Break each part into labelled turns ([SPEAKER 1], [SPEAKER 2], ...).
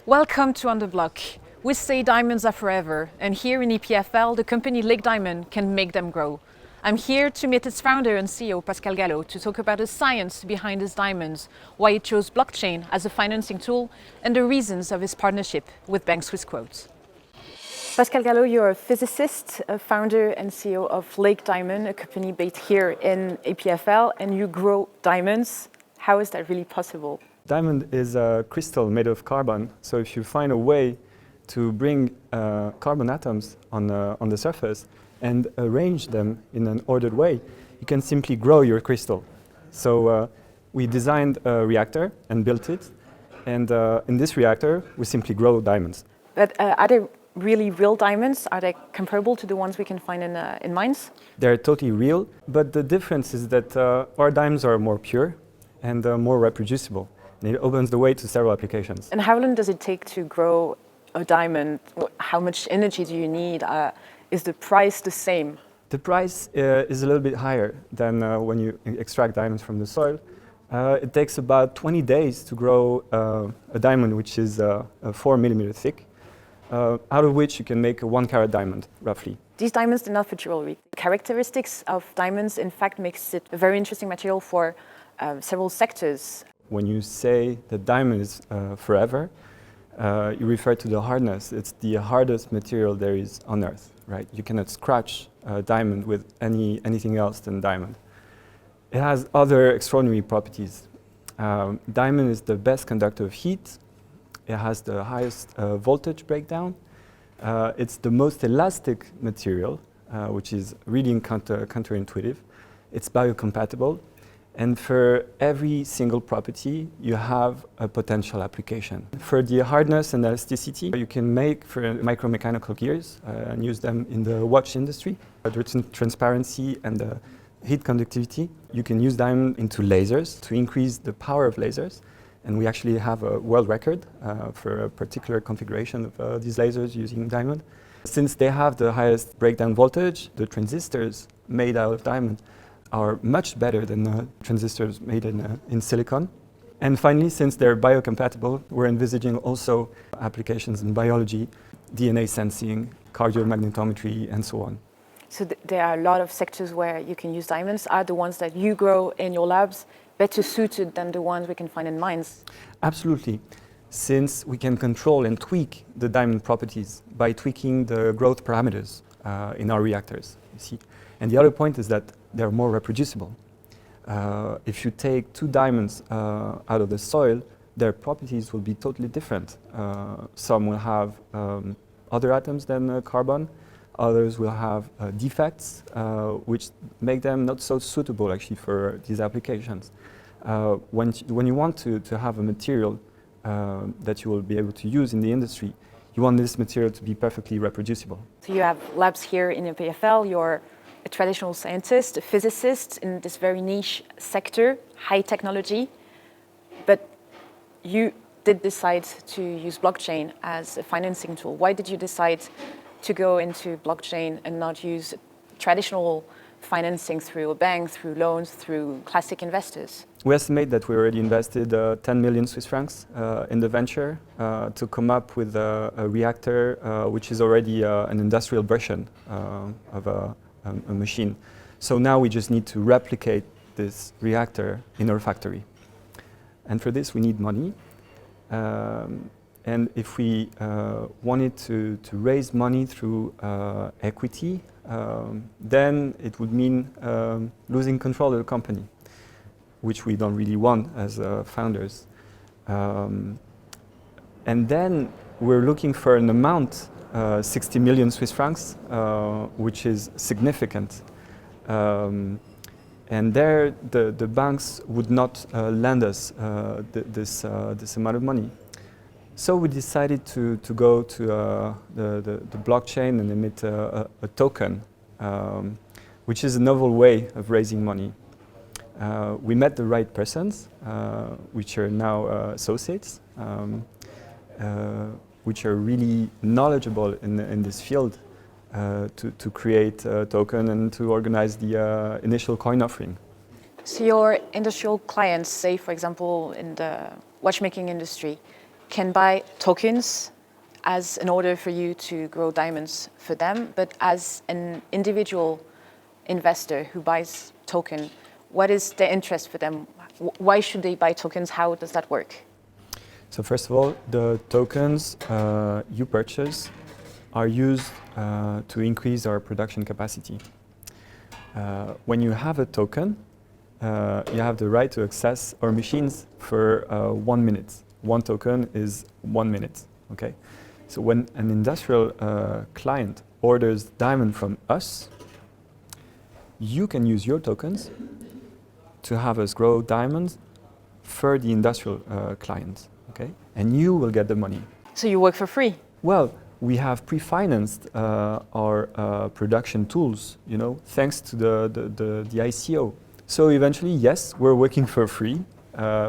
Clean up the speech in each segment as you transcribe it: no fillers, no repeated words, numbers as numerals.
[SPEAKER 1] Welcome to On the Block. We say diamonds are forever, and here in EPFL, the company LakeDiamond can make them grow. I'm here to meet its founder and CEO, Pascal Gallo, to talk about the science behind his diamonds, why he chose blockchain as a financing tool, and the reasons of his partnership with Bank Swiss Quote. Pascal Gallo, you're a physicist, a founder and CEO of LakeDiamond, a company based here in EPFL, and you grow diamonds. How is that really possible?
[SPEAKER 2] Diamond is a crystal made of carbon, so if you find a way to bring carbon atoms on the surface and arrange them in an ordered way, you can simply grow your crystal. So we designed a reactor and built it, and in this reactor we simply grow diamonds.
[SPEAKER 1] But are they really real diamonds? Are they comparable to the ones we can find in mines?
[SPEAKER 2] They're totally real, but the difference is that our diamonds are more pure and more reproducible. And it opens the way to several applications.
[SPEAKER 1] And how long does it take to grow a diamond? How much energy do you need? Is the price the same?
[SPEAKER 2] The price is a little bit higher than when you extract diamonds from the soil. It takes about 20 days to grow a diamond which is 4 millimeter thick, out of which you can make a 1 carat diamond, roughly.
[SPEAKER 1] These diamonds are not for jewelry. The characteristics of diamonds, in fact, makes it a very interesting material for several sectors.
[SPEAKER 2] When you say that diamond is forever, you refer to the hardness. It's the hardest material there is on Earth, right? You cannot scratch a diamond with anything else than diamond. It has other extraordinary properties. Diamond is the best conductor of heat. It has the highest voltage breakdown. It's the most elastic material, which is really counterintuitive. It's biocompatible. And for every single property, you have a potential application. For the hardness and elasticity, you can make for micromechanical gears and use them in the watch industry. The transparency and the heat conductivity, you can use diamond into lasers to increase the power of lasers. And we actually have a world record for a particular configuration of these lasers using diamond. Since they have the highest breakdown voltage, the transistors made out of diamond are much better than transistors made in silicon. And finally, since they're biocompatible, we're envisaging also applications in biology, DNA sensing, cardiomagnetometry, and so on.
[SPEAKER 1] So there are a lot of sectors where you can use diamonds. Are the ones that you grow in your labs better suited than the ones we can find in mines?
[SPEAKER 2] Absolutely. Since we can control and tweak the diamond properties by tweaking the growth parameters in our reactors, you see. And the other point is that they're more reproducible. If you take 2 diamonds out of the soil, their properties will be totally different. Some will have other atoms than carbon. Others will have defects, which make them not so suitable actually for these applications. When you want to have a material that you will be able to use in the industry, you want this material to be perfectly reproducible.
[SPEAKER 1] So you have labs here in EPFL. You're a traditional scientist, a physicist in this very niche sector, high technology, but you did decide to use blockchain as a financing tool. Why did you decide to go into blockchain and not use traditional financing through a bank, through loans, through classic investors?
[SPEAKER 2] We estimate that we already invested 10 million Swiss francs in the venture to come up with a reactor which is already an industrial version of a machine. So now we just need to replicate this reactor in our factory. And for this we need money. And if we wanted to raise money through equity, then it would mean losing control of the company, which we don't really want as founders. And then we're looking for an amount 60 million Swiss francs, which is significant. And there, the banks would not lend us this amount of money. So we decided to go to the blockchain and emit a token, which is a novel way of raising money. We met the right persons, which are now associates, which are really knowledgeable in this field to create a token and to organize the initial coin offering.
[SPEAKER 1] So your industrial clients, say for example in the watchmaking industry, can buy tokens as in order for you to grow diamonds for them, but as an individual investor who buys token, what is the interest for them? Why should they buy tokens? How does that work?
[SPEAKER 2] So first of all, the tokens you purchase are used to increase our production capacity. When you have a token, you have the right to access our machines for 1 minute. One token is 1 minute. Okay. So when an industrial client orders diamond from us, you can use your tokens to have us grow diamonds for the industrial client. Okay, and you will get the money.
[SPEAKER 1] So you work for free?
[SPEAKER 2] Well, we have pre-financed our production tools, you know, thanks to the ICO. So eventually, yes, we're working for free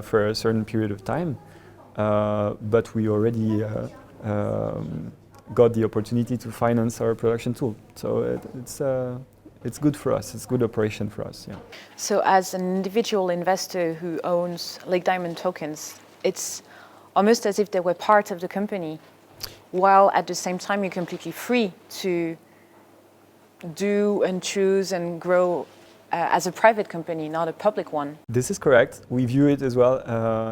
[SPEAKER 2] for a certain period of time, but we already got the opportunity to finance our production tool. So it's good for us. It's good operation for us. Yeah.
[SPEAKER 1] So as an individual investor who owns LakeDiamond tokens, it's almost as if they were part of the company, while at the same time you're completely free to do and choose and grow as a private company, not a public one.
[SPEAKER 2] This is correct. We view it as well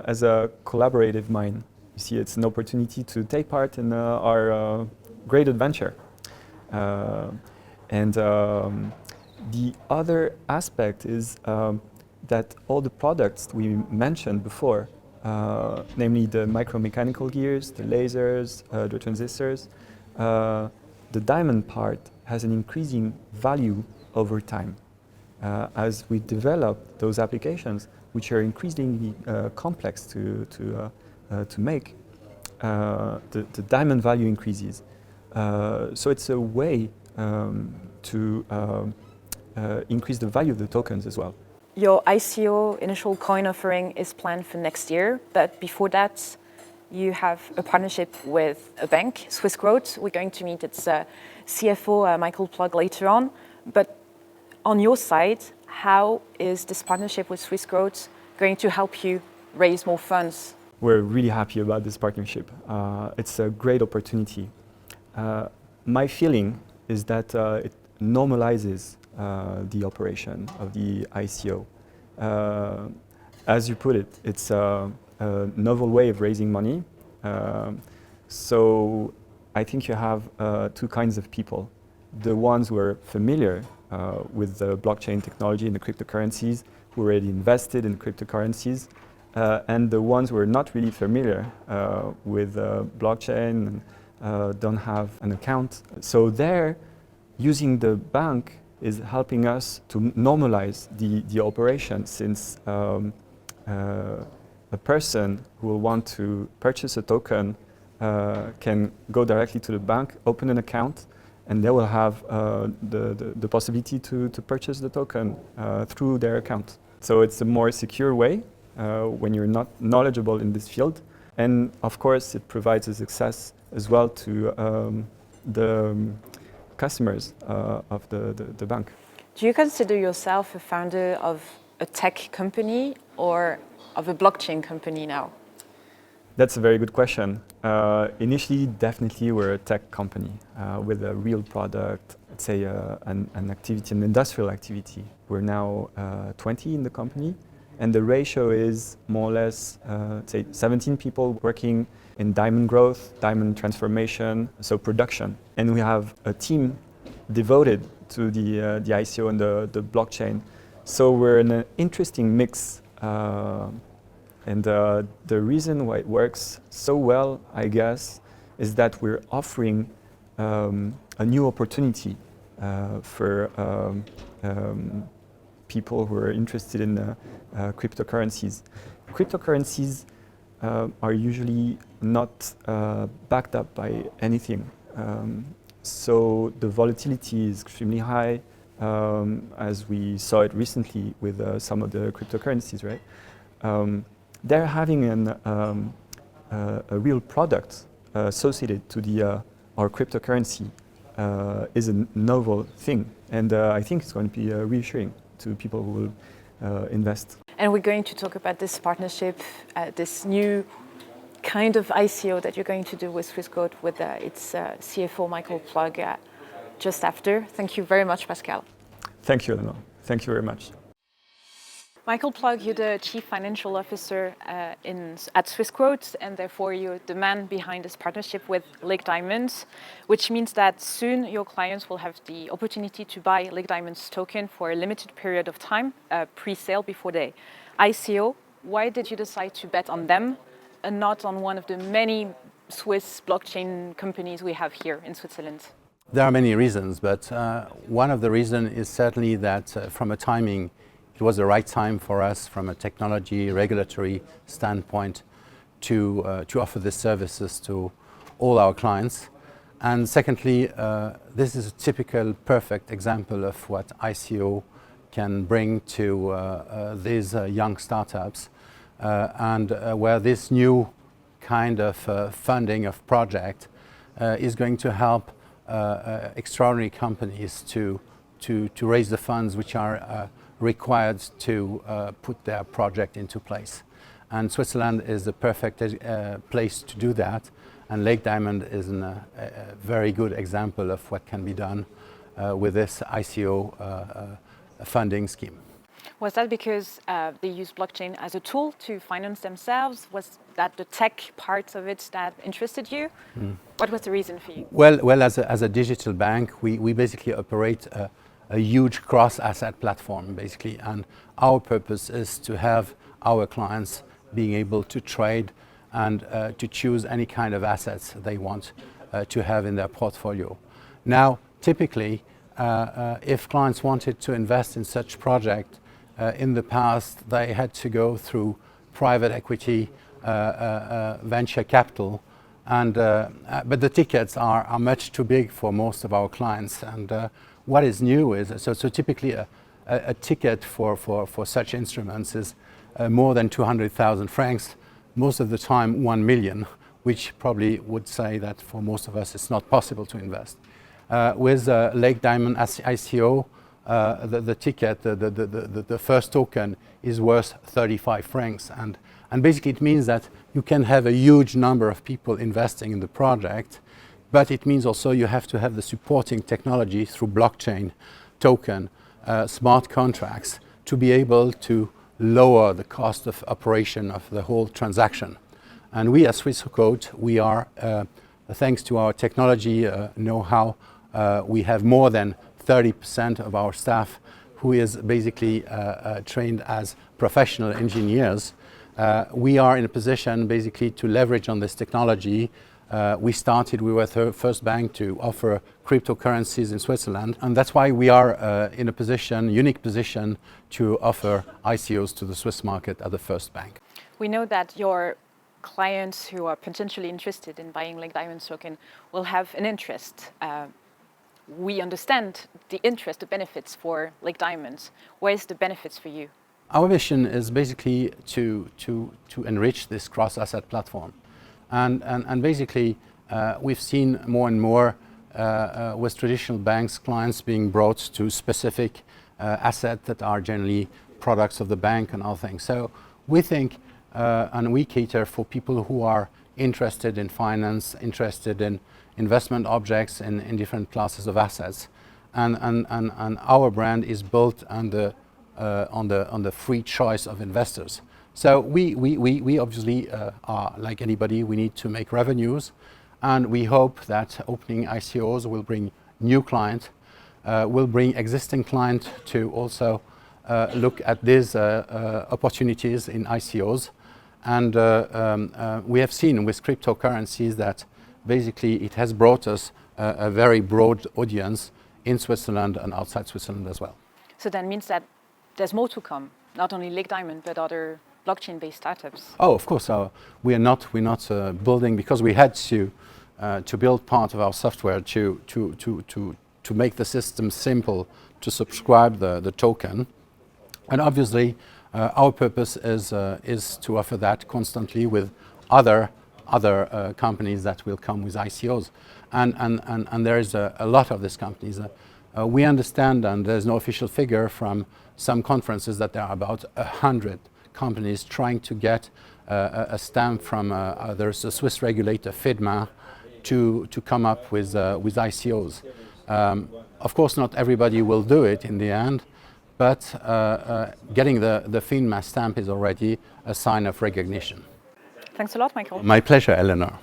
[SPEAKER 2] as a collaborative mine. You see, it's an opportunity to take part in our great adventure. And the other aspect is that all the products we mentioned before, namely the micromechanical gears, the lasers, the transistors, the diamond part has an increasing value over time. As we develop those applications, which are increasingly complex to make, the diamond value increases. So it's a way to increase the value of the tokens as well.
[SPEAKER 1] Your ICO initial coin offering is planned for next year, but before that, you have a partnership with a bank, Swiss Growth. We're going to meet its CFO, Michael Plug, later on. But on your side, how is this partnership with Swiss Growth going to help you raise more funds?
[SPEAKER 2] We're really happy about this partnership. It's a great opportunity. My feeling is that it normalizes the operation of the ICO. As you put it, it's a novel way of raising money. So I think you have two kinds of people. The ones who are familiar with the blockchain technology and the cryptocurrencies, who already invested in cryptocurrencies, and the ones who are not really familiar with blockchain and don't have an account. So there, using the bank is helping us to normalize the operation, since a person who will want to purchase a token can go directly to the bank, open an account, and they will have the possibility to purchase the token through their account. So it's a more secure way when you're not knowledgeable in this field. And of course, it provides us access as well to the customers of the bank.
[SPEAKER 1] Do you consider yourself a founder of a tech company or of a blockchain company now?
[SPEAKER 2] That's a very good question. Initially, definitely we're a tech company with a real product, let's say an activity, an industrial activity. We're now 20 in the company, and the ratio is more or less, say, 17 people working in diamond growth, diamond transformation, so production. And we have a team devoted to the ICO and the blockchain. So we're in an interesting mix. And the reason why it works so well, I guess, is that we're offering a new opportunity for people who are interested in cryptocurrencies. Cryptocurrencies are usually not backed up by anything. So the volatility is extremely high, as we saw it recently with some of the cryptocurrencies, right? They're having a real product associated to our cryptocurrency is a novel thing, and I think it's going to be reassuring to people who will invest.
[SPEAKER 1] And we're going to talk about this partnership, this new kind of ICO that you're going to do with Swissquote with its CFO, Michael Plug, just after. Thank you very much, Pascal.
[SPEAKER 2] Thank you, Eleanor. Thank you very much.
[SPEAKER 1] Michael Plug, you're the Chief Financial Officer at Swissquote, and therefore you're the man behind this partnership with LakeDiamond, which means that soon your clients will have the opportunity to buy LakeDiamond's token for a limited period of time, pre-sale before the ICO. Why did you decide to bet on them and not on one of the many Swiss blockchain companies we have here in Switzerland?
[SPEAKER 3] There are many reasons, but one of the reasons is certainly that from a timing, it was the right time for us from a technology regulatory standpoint to offer these services to all our clients. And secondly, this is a typical perfect example of what ICO can bring to these young startups and where this new kind of funding of project is going to help extraordinary companies to raise the funds which are required to put their project into place. And Switzerland is the perfect place to do that, and LakeDiamond is a very good example of what can be done with this ICO funding scheme.
[SPEAKER 1] Was that because they use blockchain as a tool to finance themselves? Was that the tech part of it that interested you? What was the reason for you?
[SPEAKER 3] Well, as a digital bank, we basically operate a huge cross-asset platform, basically, and our purpose is to have our clients being able to trade and to choose any kind of assets they want to have in their portfolio. Now, typically, if clients wanted to invest in such project, in the past they had to go through private equity, venture capital, and but the tickets are much too big for most of our clients. And what is new is, so typically a ticket for such instruments is more than 200,000 francs, most of the time 1 million, which probably would say that for most of us it's not possible to invest. With LakeDiamond ICO, the ticket, the first token is worth 35 francs. And basically it means that you can have a huge number of people investing in the project, but it means also you have to have the supporting technology through blockchain, token, smart contracts to be able to lower the cost of operation of the whole transaction. And we at Swissquote, we are, thanks to our technology know-how, we have more than 30% of our staff who is basically trained as professional engineers. We are in a position basically to leverage on this technology. We were the first bank to offer cryptocurrencies in Switzerland, and that's why we are in a unique position to offer ICOs to the Swiss market as the first bank.
[SPEAKER 1] We know that your clients who are potentially interested in buying LakeDiamond token will have an interest. We understand the interest, the benefits for LakeDiamond. Where is the benefits for you?
[SPEAKER 3] Our mission is basically to enrich this cross-asset platform. And basically, we've seen more and more with traditional banks, clients being brought to specific assets that are generally products of the bank and other things. So we think and we cater for people who are interested in finance, interested in investment objects in different classes of assets. And our brand is built on the free choice of investors. So we obviously are like anybody, we need to make revenues, and we hope that opening ICOs will bring new clients, will bring existing clients to also look at these opportunities in ICOs. And we have seen with cryptocurrencies that basically it has brought us a very broad audience in Switzerland and outside Switzerland as well.
[SPEAKER 1] So that means that there's more to come, not only LakeDiamond, but other blockchain-based startups.
[SPEAKER 3] Oh, of course. We're not building, because we had to build part of our software to make the system simple to subscribe the token. And obviously, our purpose is to offer that constantly with other companies that will come with ICOs. And there is a lot of these companies. We understand, and there's no official figure from some conferences, that there are about 100 companies trying to get a stamp from there's a Swiss regulator, FIDMA, to come up with ICOs. Of course, not everybody will do it in the end, but getting the FINMA stamp is already a sign of recognition.
[SPEAKER 1] Thanks a lot, Michael.
[SPEAKER 3] My pleasure, Eleanor.